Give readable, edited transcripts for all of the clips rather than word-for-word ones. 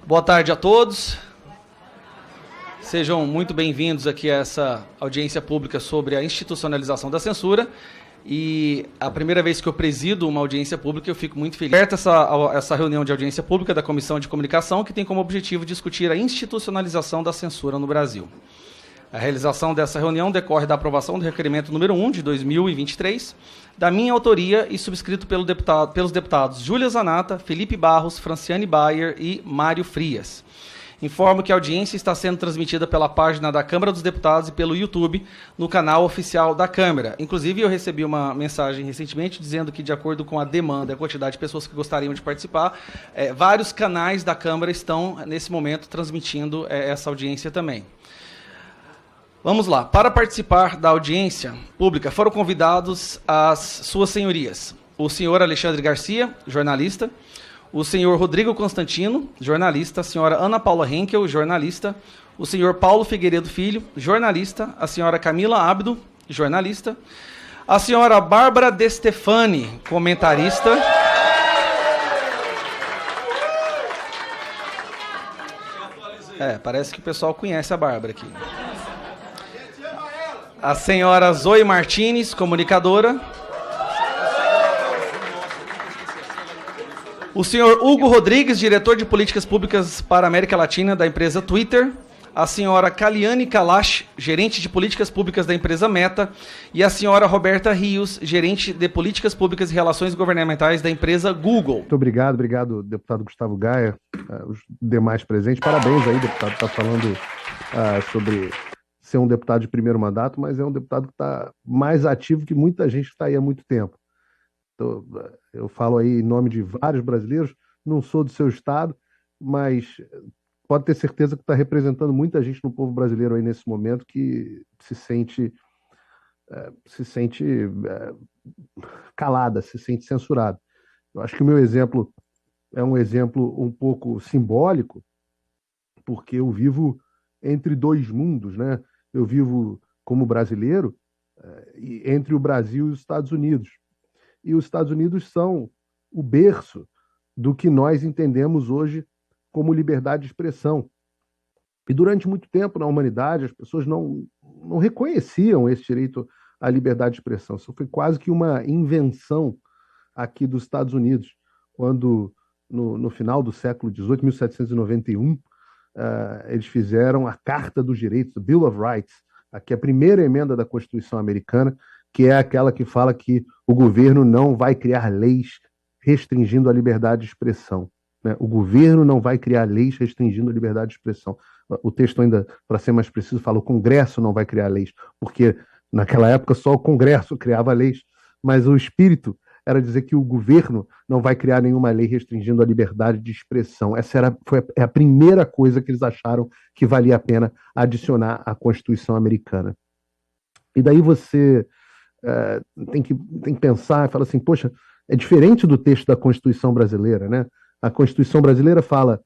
Boa tarde a todos. Sejam muito bem-vindos aqui a essa audiência pública sobre a institucionalização da censura. E a primeira vez que eu presido uma audiência pública, eu fico muito feliz. Essa reunião de audiência pública da Comissão de Comunicação, que tem como objetivo discutir a institucionalização da censura no Brasil. A realização dessa reunião decorre da aprovação do requerimento número 1 de 2023, da minha autoria e subscrito pelos deputados Júlia Zanata, Felipe Barros, Franciane Bayer e Mário Frias. Informo que a audiência está sendo transmitida pela página da Câmara dos Deputados e pelo YouTube, no canal oficial da Câmara. Inclusive, eu recebi uma mensagem recentemente dizendo que, de acordo com a demanda e a quantidade de pessoas que gostariam de participar, vários canais da Câmara estão, nesse momento, transmitindo essa audiência também. Vamos lá. Para participar da audiência pública, foram convidados as suas senhorias: o senhor Alexandre Garcia, jornalista; o senhor Rodrigo Constantino, jornalista; a senhora Ana Paula Henkel, jornalista; o senhor Paulo Figueiredo Filho, jornalista; a senhora Camila Abdo, jornalista; a senhora Bárbara De Stefani, comentarista; parece que o pessoal conhece a Bárbara aqui; a senhora Zoe Martins, comunicadora; o senhor Hugo Rodrigues, diretor de políticas públicas para a América Latina da empresa Twitter; a senhora Kaliane Kalash, gerente de políticas públicas da empresa Meta; e a senhora Roberta Rios, gerente de políticas públicas e relações governamentais da empresa Google. Muito obrigado, deputado Gustavo Gaia, os demais presentes. Parabéns aí, deputado, está falando sobre ser um deputado de primeiro mandato, mas é um deputado que está mais ativo que muita gente que está aí há muito tempo. Então, eu falo aí em nome de vários brasileiros, não sou do seu estado, mas pode ter certeza que está representando muita gente no povo brasileiro aí nesse momento que se sente calada, se sente censurada. Eu acho que o meu exemplo é um exemplo um pouco simbólico, porque eu vivo entre dois mundos, né? Eu vivo como brasileiro entre o Brasil e os Estados Unidos. E os Estados Unidos são o berço do que nós entendemos hoje como liberdade de expressão. E durante muito tempo na humanidade as pessoas não reconheciam esse direito à liberdade de expressão. Isso foi quase que uma invenção aqui dos Estados Unidos, quando no final do século XVIII, 1791, eles fizeram a Carta dos Direitos, o Bill of Rights, aqui a primeira emenda da Constituição americana, que é aquela que fala que o governo não vai criar leis restringindo a liberdade de expressão, né? O governo não vai criar leis restringindo a liberdade de expressão. O texto ainda, para ser mais preciso, fala o Congresso não vai criar leis, porque naquela época só o Congresso criava leis, mas o espírito era dizer que o governo não vai criar nenhuma lei restringindo a liberdade de expressão. Foi a primeira coisa que eles acharam que valia a pena adicionar à Constituição americana. E daí você tem que pensar e falar assim, poxa, é diferente do texto da Constituição brasileira, né? A Constituição brasileira fala,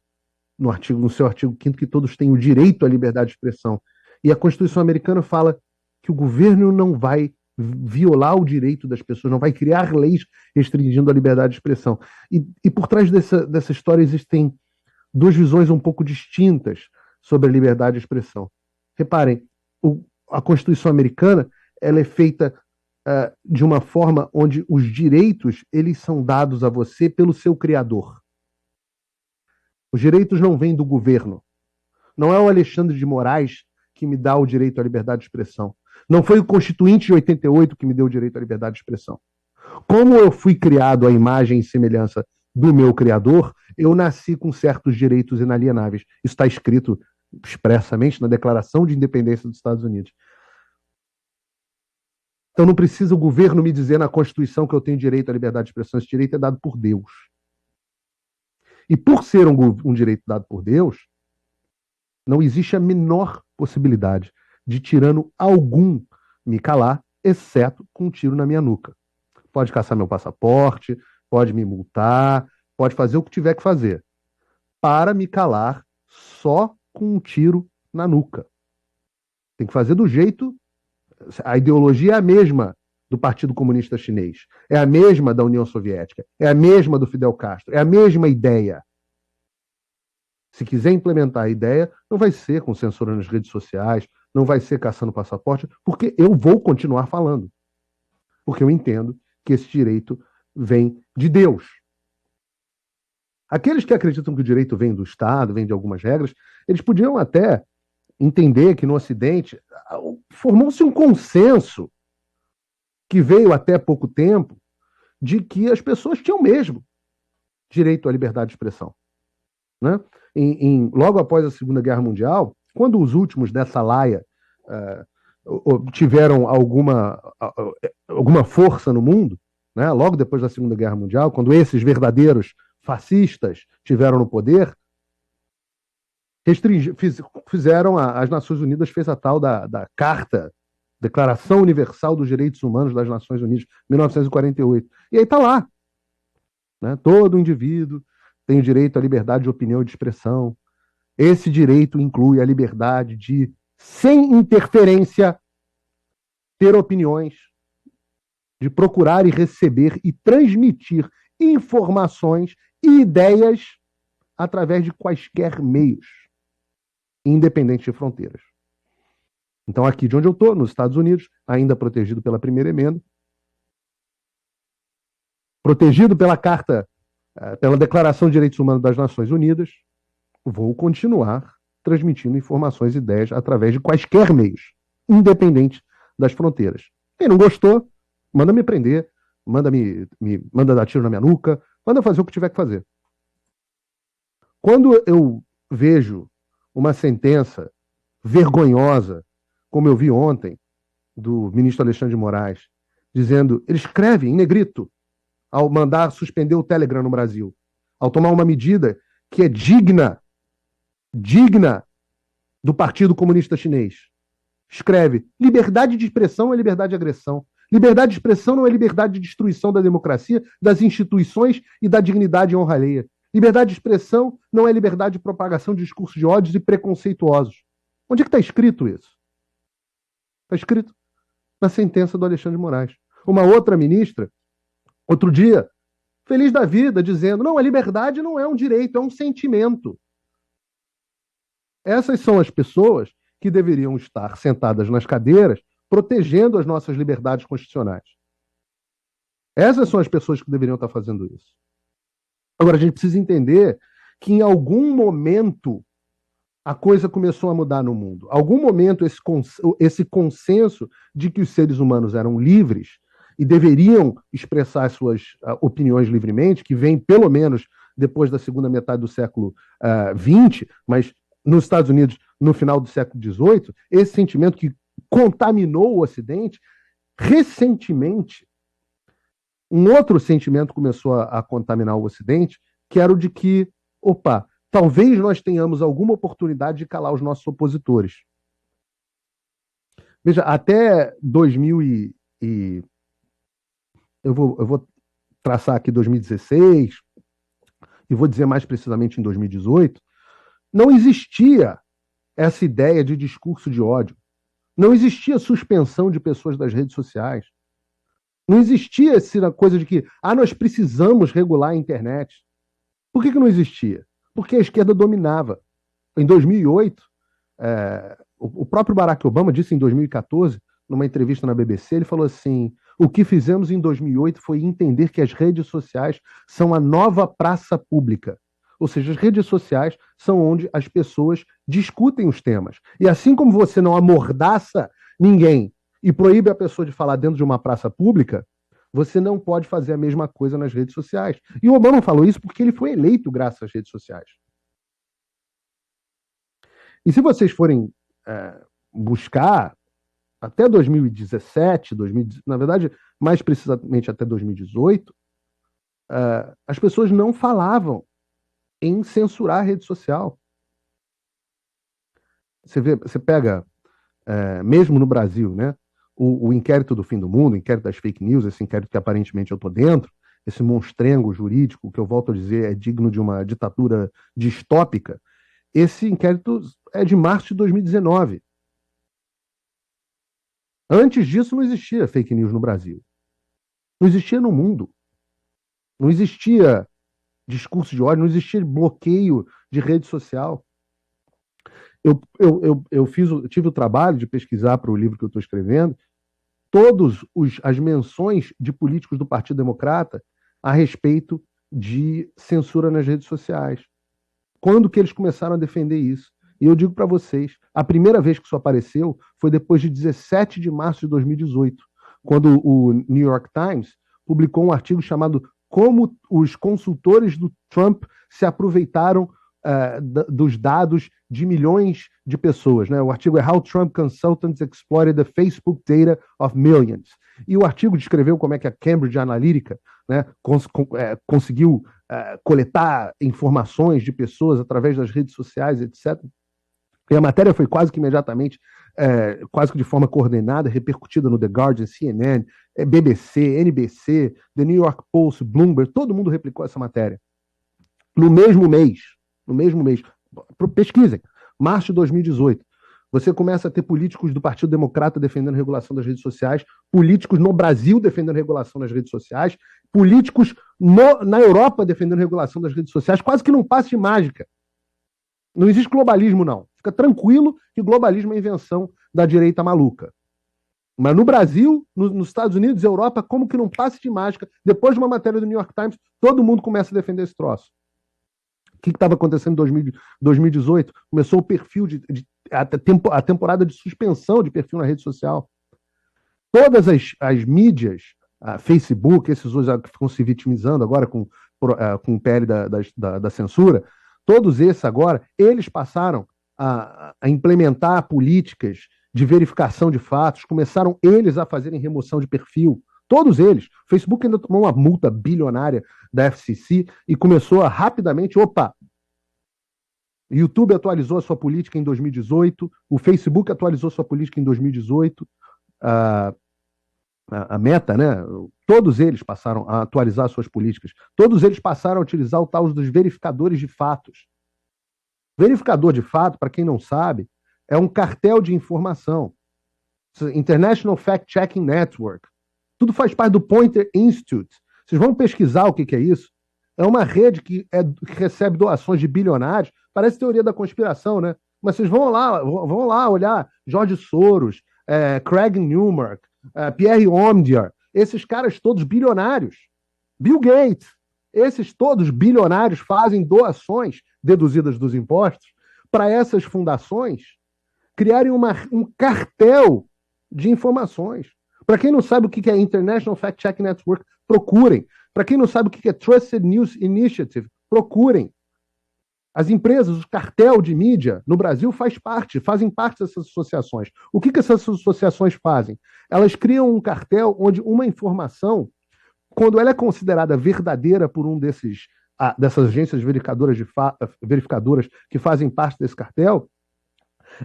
no seu artigo 5º, que todos têm o direito à liberdade de expressão. E a Constituição americana fala que o governo não vai violar o direito das pessoas, não vai criar leis restringindo a liberdade de expressão. E por trás dessa história existem duas visões um pouco distintas sobre a liberdade de expressão. Reparem, a Constituição americana ela é feita de uma forma onde os direitos eles são dados a você pelo seu criador. Os direitos não vêm do governo. Não é o Alexandre de Moraes que me dá o direito à liberdade de expressão. Não foi o Constituinte de 88 que me deu o direito à liberdade de expressão. Como eu fui criado à imagem e semelhança do meu Criador, eu nasci com certos direitos inalienáveis. Isso está escrito expressamente na Declaração de Independência dos Estados Unidos. Então não precisa o governo me dizer na Constituição que eu tenho direito à liberdade de expressão. Esse direito é dado por Deus. E por ser um direito dado por Deus, não existe a menor possibilidade de tirano algum me calar, exceto com um tiro na minha nuca. Pode caçar meu passaporte, pode me multar, pode fazer o que tiver que fazer, para me calar só com um tiro na nuca. Tem que fazer do jeito... A ideologia é a mesma do Partido Comunista Chinês, é a mesma da União Soviética, é a mesma do Fidel Castro, é a mesma ideia. Se quiser implementar a ideia, não vai ser com censura nas redes sociais, não vai ser caçando passaporte, porque eu vou continuar falando. Porque eu entendo que esse direito vem de Deus. Aqueles que acreditam que o direito vem do Estado, vem de algumas regras, eles podiam até entender que no Ocidente formou-se um consenso que veio até pouco tempo de que as pessoas tinham mesmo direito à liberdade de expressão. Né? Logo após a Segunda Guerra Mundial, quando os últimos dessa laia tiveram alguma força no mundo, né? Logo depois da Segunda Guerra Mundial, quando esses verdadeiros fascistas tiveram no poder, fizeram, as Nações Unidas fez a tal da Carta, Declaração Universal dos Direitos Humanos das Nações Unidas, 1948. E aí está lá. Né? Todo indivíduo tem o direito à liberdade de opinião e de expressão. Esse direito inclui a liberdade de, sem interferência, ter opiniões, de procurar e receber e transmitir informações e ideias através de quaisquer meios, independente de fronteiras. Então, aqui de onde eu estou, nos Estados Unidos, ainda protegido pela Primeira Emenda, protegido pela Carta, pela Declaração de Direitos Humanos das Nações Unidas, vou continuar transmitindo informações e ideias através de quaisquer meios, independente das fronteiras. Quem não gostou, manda me prender, manda dar tiro na minha nuca, manda fazer o que tiver que fazer. Quando eu vejo uma sentença vergonhosa, como eu vi ontem, do ministro Alexandre de Moraes, dizendo, ele escreve em negrito, ao mandar suspender o Telegram no Brasil, ao tomar uma medida que é digna do Partido Comunista Chinês. Escreve, liberdade de expressão é liberdade de agressão. Liberdade de expressão não é liberdade de destruição da democracia, das instituições e da dignidade e honra alheia. Liberdade de expressão não é liberdade de propagação de discursos de ódios e preconceituosos. Onde é que está escrito isso? Está escrito na sentença do Alexandre de Moraes. Uma outra ministra, outro dia, feliz da vida, dizendo, não, a liberdade não é um direito, é um sentimento. Essas são as pessoas que deveriam estar sentadas nas cadeiras protegendo as nossas liberdades constitucionais. Essas são as pessoas que deveriam estar fazendo isso. Agora, a gente precisa entender que em algum momento a coisa começou a mudar no mundo. Em algum momento esse consenso de que os seres humanos eram livres e deveriam expressar suas opiniões livremente, que vem pelo menos depois da segunda metade do século XX, mas nos Estados Unidos no final do século XVIII, esse sentimento que contaminou o Ocidente, recentemente, um outro sentimento começou a contaminar o Ocidente, que era o de que, talvez nós tenhamos alguma oportunidade de calar os nossos opositores. Veja, até 2000 eu vou traçar aqui 2016, e vou dizer mais precisamente em 2018, não existia essa ideia de discurso de ódio. Não existia suspensão de pessoas das redes sociais. Não existia essa coisa de que nós precisamos regular a internet. Por que não existia? Porque a esquerda dominava. Em 2008, o próprio Barack Obama disse em 2014, numa entrevista na BBC, ele falou assim, o que fizemos em 2008 foi entender que as redes sociais são a nova praça pública. Ou seja, as redes sociais são onde as pessoas discutem os temas. E assim como você não amordaça ninguém e proíbe a pessoa de falar dentro de uma praça pública, você não pode fazer a mesma coisa nas redes sociais. E o Obama falou isso porque ele foi eleito graças às redes sociais. E se vocês forem buscar até 2017, na verdade, mais precisamente até 2018, as pessoas não falavam em censurar a rede social. Você pega, mesmo no Brasil, né, o inquérito do fim do mundo, o inquérito das fake news, esse inquérito que aparentemente eu estou dentro, esse monstrengo jurídico, que eu volto a dizer é digno de uma ditadura distópica, esse inquérito é de março de 2019. Antes disso não existia fake news no Brasil. Não existia no mundo. Não existia discurso de ódio, não existia bloqueio de rede social. Eu tive o trabalho de pesquisar para o livro que eu estou escrevendo as menções de políticos do Partido Democrata a respeito de censura nas redes sociais. Quando que eles começaram a defender isso? E eu digo para vocês, a primeira vez que isso apareceu foi depois de 17 de março de 2018, quando o New York Times publicou um artigo chamado Como os consultores do Trump se aproveitaram dos dados de milhões de pessoas. Né? O artigo é How Trump Consultants Exploited the Facebook Data of Millions. E o artigo descreveu como é que a Cambridge Analytica, né, conseguiu coletar informações de pessoas através das redes sociais, etc. E a matéria foi quase que imediatamente, quase que de forma coordenada, repercutida no The Guardian, CNN, BBC, NBC, The New York Post, Bloomberg, todo mundo replicou essa matéria. No mesmo mês, pesquisem, março de 2018, você começa a ter políticos do Partido Democrata defendendo a regulação das redes sociais, políticos no Brasil defendendo a regulação das redes sociais, políticos na Europa defendendo a regulação das redes sociais, quase que num passe de mágica. Não existe globalismo, não. Fica tranquilo que globalismo é invenção da direita maluca. Mas no Brasil, nos Estados Unidos, Europa, como que num passe de mágica, depois de uma matéria do New York Times, todo mundo começa a defender esse troço. O que estava acontecendo em 2018? Começou o perfil a temporada de suspensão de perfil na rede social. Todas as mídias, Facebook, esses hoje que ficam se vitimizando agora com o PL da censura, todos esses agora, eles passaram a implementar políticas de verificação de fatos, começaram eles a fazerem remoção de perfil. Todos eles. O Facebook ainda tomou uma multa bilionária da FCC e começou a rapidamente, o YouTube atualizou a sua política em 2018, o Facebook atualizou sua política em 2018, a Meta, né? Todos eles passaram a atualizar suas políticas. Todos eles passaram a utilizar o tal dos verificadores de fatos. Verificador de fato, para quem não sabe, é um cartel de informação. International Fact-Checking Network. Tudo faz parte do Poynter Institute. Vocês vão pesquisar o que é isso? É uma rede que recebe doações de bilionários. Parece teoria da conspiração, né? Mas vocês vão lá olhar George Soros, Craig Newmark, Pierre Omidyar, esses caras todos bilionários. Bill Gates, esses todos bilionários fazem doações deduzidas dos impostos para essas fundações criarem um cartel de informações. Para quem não sabe o que é International Fact-Checking Network, procurem. Para quem não sabe o que é Trusted News Initiative, procurem. As empresas, o cartel de mídia no Brasil fazem parte dessas associações. O que essas associações fazem? Elas criam um cartel onde uma informação, quando ela é considerada verdadeira por dessas agências verificadoras que fazem parte desse cartel,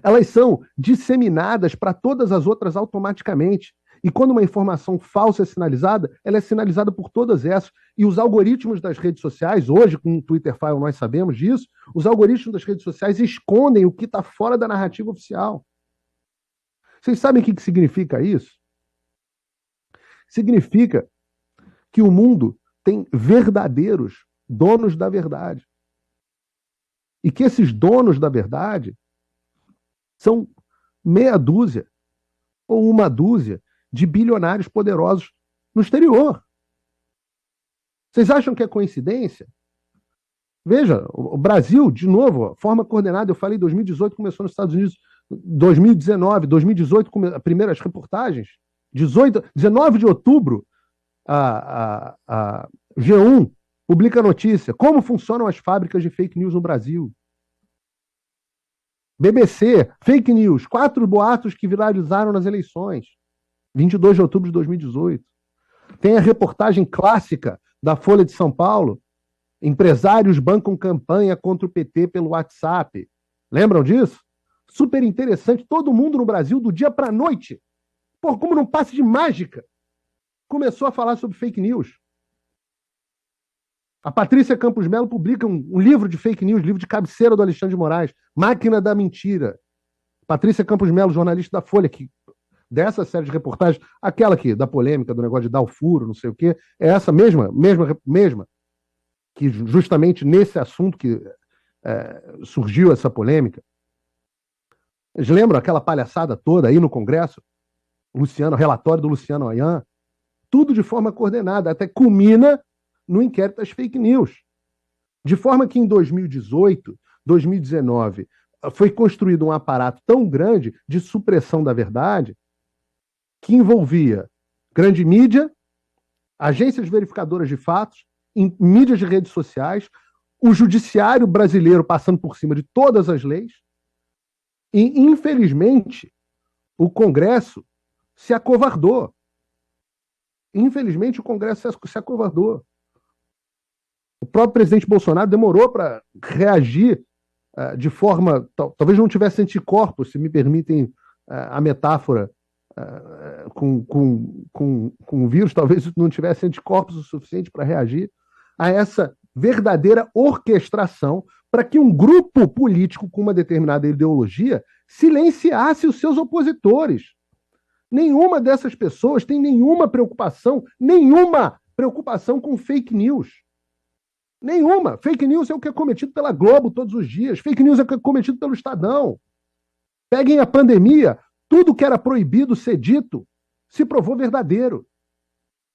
elas são disseminadas para todas as outras automaticamente. E quando uma informação falsa é sinalizada, ela é sinalizada por todas essas. E os algoritmos das redes sociais, hoje com o Twitter File nós sabemos disso, os algoritmos das redes sociais escondem o que está fora da narrativa oficial. Vocês sabem o que significa isso? Significa que o mundo tem verdadeiros donos da verdade. E que esses donos da verdade são meia dúzia ou uma dúzia de bilionários poderosos no exterior. Vocês acham que é coincidência? Veja, o Brasil, de novo, forma coordenada, eu falei 2018 começou nos Estados Unidos, 2019, 2018, primeiras reportagens, 19 de outubro, a G1 publica a notícia, como funcionam as fábricas de fake news no Brasil. BBC, fake news, 4 boatos que viralizaram nas eleições, 22 de outubro de 2018. Tem a reportagem clássica da Folha de São Paulo, empresários bancam campanha contra o PT pelo WhatsApp. Lembram disso? Super interessante, todo mundo no Brasil, do dia para a noite, como num passe de mágica, começou a falar sobre fake news. A Patrícia Campos Melo publica um livro de fake news, livro de cabeceira do Alexandre de Moraes, Máquina da Mentira. Patrícia Campos Melo, jornalista da Folha, que dessa série de reportagens, aquela aqui, da polêmica, do negócio de dar o furo, não sei o quê, é essa mesma. que justamente nesse assunto que surgiu essa polêmica. Vocês lembram aquela palhaçada toda aí no Congresso? Relatório do Luciano Ayan, tudo de forma coordenada, até culmina no inquérito das fake news. De forma que em 2018, 2019, foi construído um aparato tão grande de supressão da verdade que envolvia grande mídia, agências verificadoras de fatos, mídias de redes sociais, o judiciário brasileiro passando por cima de todas as leis. E, infelizmente, o Congresso se acovardou. Infelizmente, o Congresso se acovardou. O próprio presidente Bolsonaro demorou para reagir de forma... Talvez não tivesse anticorpos, se me permitem a metáfora, com o vírus, talvez não tivesse anticorpos o suficiente para reagir a essa verdadeira orquestração para que um grupo político com uma determinada ideologia silenciasse os seus opositores. Nenhuma dessas pessoas tem nenhuma preocupação com fake news. Nenhuma. Fake news é o que é cometido pela Globo todos os dias. Fake news é o que é cometido pelo Estadão. Peguem a pandemia, tudo que era proibido ser dito se provou verdadeiro.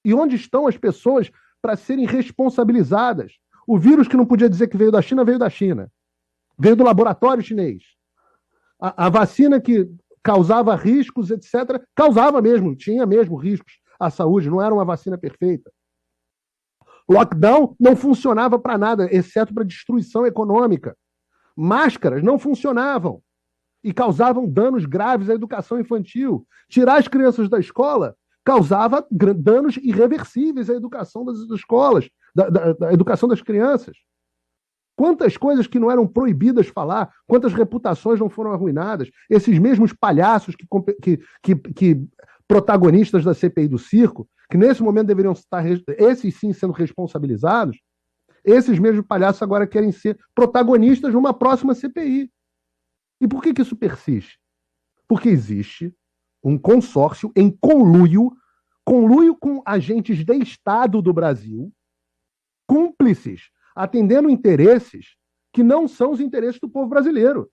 E onde estão as pessoas para serem responsabilizadas? O vírus que não podia dizer que veio da China, veio da China. Veio do laboratório chinês. A vacina que causava riscos, etc., causava mesmo, tinha mesmo riscos à saúde, não era uma vacina perfeita. Lockdown não funcionava para nada, exceto para destruição econômica. Máscaras não funcionavam e causavam danos graves à educação infantil. Tirar as crianças da escola causava danos irreversíveis à educação das escolas, da educação das crianças. Quantas coisas que não eram proibidas falar, quantas reputações não foram arruinadas. Esses mesmos palhaços que protagonistas da CPI do circo, que nesse momento deveriam estar, esses sim, sendo responsabilizados, esses mesmos palhaços agora querem ser protagonistas numa próxima CPI. E por que isso persiste? Porque existe um consórcio em conluio com agentes de Estado do Brasil, cúmplices, atendendo interesses que não são os interesses do povo brasileiro.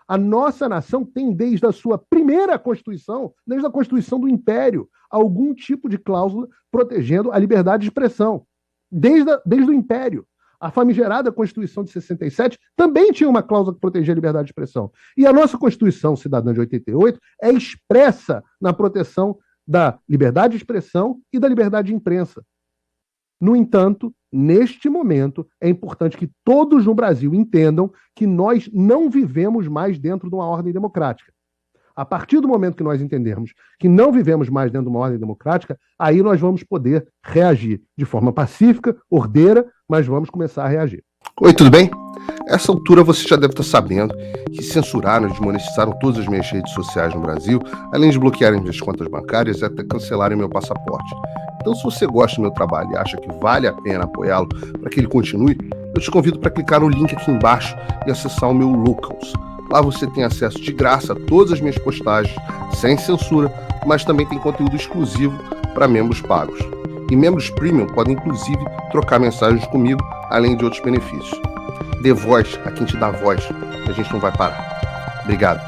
A nossa nação tem, desde a sua primeira Constituição, desde a Constituição do Império, algum tipo de cláusula protegendo a liberdade de expressão. Desde o Império. A famigerada Constituição de 67 também tinha uma cláusula que protegia a liberdade de expressão. E a nossa Constituição Cidadã de 88 é expressa na proteção da liberdade de expressão e da liberdade de imprensa. No entanto, neste momento, é importante que todos no Brasil entendam que nós não vivemos mais dentro de uma ordem democrática. A partir do momento que nós entendermos que não vivemos mais dentro de uma ordem democrática, aí nós vamos poder reagir de forma pacífica, ordeira, mas vamos começar a reagir. Oi, tudo bem? Essa altura você já deve estar sabendo que censuraram e desmonetizaram todas as minhas redes sociais no Brasil, além de bloquearem minhas contas bancárias e até cancelarem meu passaporte. Então, se você gosta do meu trabalho e acha que vale a pena apoiá-lo para que ele continue, eu te convido para clicar no link aqui embaixo e acessar o meu Locals. Lá você tem acesso de graça a todas as minhas postagens, sem censura, mas também tem conteúdo exclusivo para membros pagos. E membros premium podem, inclusive, trocar mensagens comigo, além de outros benefícios. Dê voz a quem te dá voz, que a gente não vai parar. Obrigado.